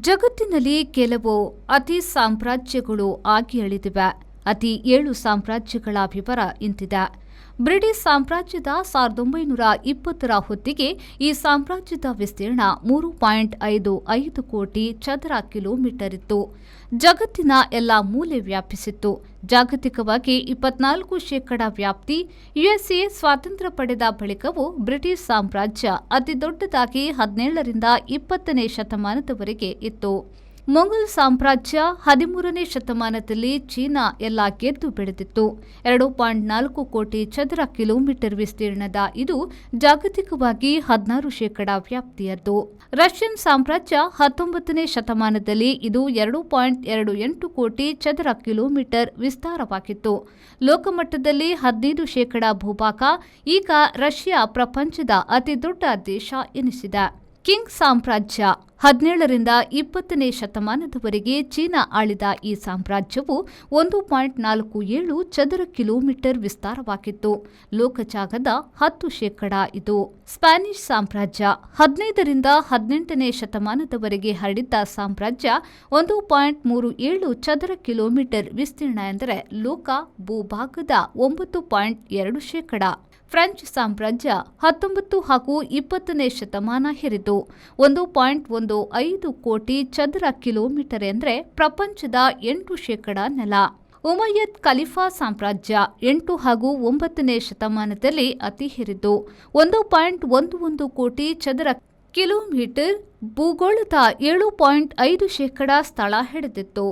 ಜಗತ್ತಿನಲ್ಲಿ ಕೆಲವು ಅತಿ ಸಾಮ್ರಾಜ್ಯಗಳು ಆಗಿ ಅಳಿದಿವೆ. ಅತಿ 7 ಸಾಮ್ರಾಜ್ಯಗಳ ವಿವರ ಇಂತಿದೆ. ಬ್ರಿಟಿಷ್ ಸಾಮ್ರಾಜ್ಯದ 1920ರ ಹೊತ್ತಿಗೆ ಈ ಸಾಮ್ರಾಜ್ಯದ ವಿಸ್ತೀರ್ಣ 3.55 ಕೋಟಿ ಚದರ ಕಿಲೋಮೀಟರ್ ಇತ್ತು. ಜಗತ್ತಿನ ಎಲ್ಲ ಮೂಲೆ ವ್ಯಾಪಿಸಿತ್ತು. ಜಾಗತಿಕವಾಗಿ 24% ವ್ಯಾಪ್ತಿ. ಯುಎಸ್ಎ ಸ್ವಾತಂತ್ರ್ಯ ಪಡೆದ ಬಳಿಕವೂ ಬ್ರಿಟಿಷ್ ಸಾಮ್ರಾಜ್ಯ ಅತಿದೊಡ್ಡದಾಗಿ 17ರಿಂದ 20ನೇ ಶತಮಾನದವರೆಗೆ ಇತ್ತು. ಮೊಘಲ್ ಸಾಮ್ರಾಜ್ಯ 13ನೇ ಶತಮಾನದಲ್ಲಿ ಚೀನಾ ಎಲ್ಲ ಗೆದ್ದು ಬೆಳೆದಿತ್ತು. 2.4 ಕೋಟಿ ಚದರ ಕಿಲೋಮೀಟರ್ ವಿಸ್ತೀರ್ಣದ ಇದು ಜಾಗತಿಕವಾಗಿ 16% ವ್ಯಾಪ್ತಿಯದ್ದು. ರಷ್ಯನ್ ಸಾಮ್ರಾಜ್ಯ 19ನೇ ಶತಮಾನದಲ್ಲಿ ಇದು 2.28 ಕೋಟಿ ಚದರ ಕಿಲೋಮೀಟರ್ ವಿಸ್ತಾರವಾಗಿತ್ತು. ಲೋಕಮಟ್ಟದಲ್ಲಿ 15% ಭೂಭಾಗ. ಈಗ ರಷ್ಯಾ ಪ್ರಪಂಚದ ಅತಿದೊಡ್ಡ ದೇಶ ಎನಿಸಿದೆ. ಕಿಂಗ್ ಸಾಮ್ರಾಜ್ಯ 17ರಿಂದ 20ನೇ ಶತಮಾನದವರೆಗೆ ಚೀನಾ ಆಳಿದ ಈ ಸಾಮ್ರಾಜ್ಯವು 1.47 ಚದರ ಕಿಲೋಮೀಟರ್ ವಿಸ್ತಾರವಾಗಿತ್ತು. ಲೋಕಜಾಗದ 10% ಇದು. ಸ್ಪ್ಯಾನಿಷ್ ಸಾಮ್ರಾಜ್ಯ 15ರಿಂದ 18ನೇ ಶತಮಾನದವರೆಗೆ ಹರಡಿದ್ದ ಸಾಮ್ರಾಜ್ಯ 1.37 ಚದರ ಕಿಲೋಮೀಟರ್ ವಿಸ್ತೀರ್ಣ ಎಂದರೆ ಲೋಕ ಭೂಭಾಗದ 9.2%. ಫ್ರೆಂಚ್ ಸಾಮ್ರಾಜ್ಯ 19 ಹಾಗೂ 20ನೇ ಶತಮಾನ ಹೆರಿತು. 1.15 ಕೋಟಿ ಚದರ ಕಿಲೋಮೀಟರ್ ಎಂದರೆ ಪ್ರಪಂಚದ 8% ನೆಲ. ಉಮಯ್ಯದ್ ಖಲೀಫಾ ಸಾಮ್ರಾಜ್ಯ 8 ಹಾಗೂ 9ನೇ ಶತಮಾನದಲ್ಲಿ ಅತಿ ಹಿರಿದು. 1.11 ಕೋಟಿ ಚದರ ಕಿಲೋಮೀಟರ್ ಭೂಗೋಳದ 7.5% ಸ್ಥಳ ಹಿಡಿದಿತ್ತು.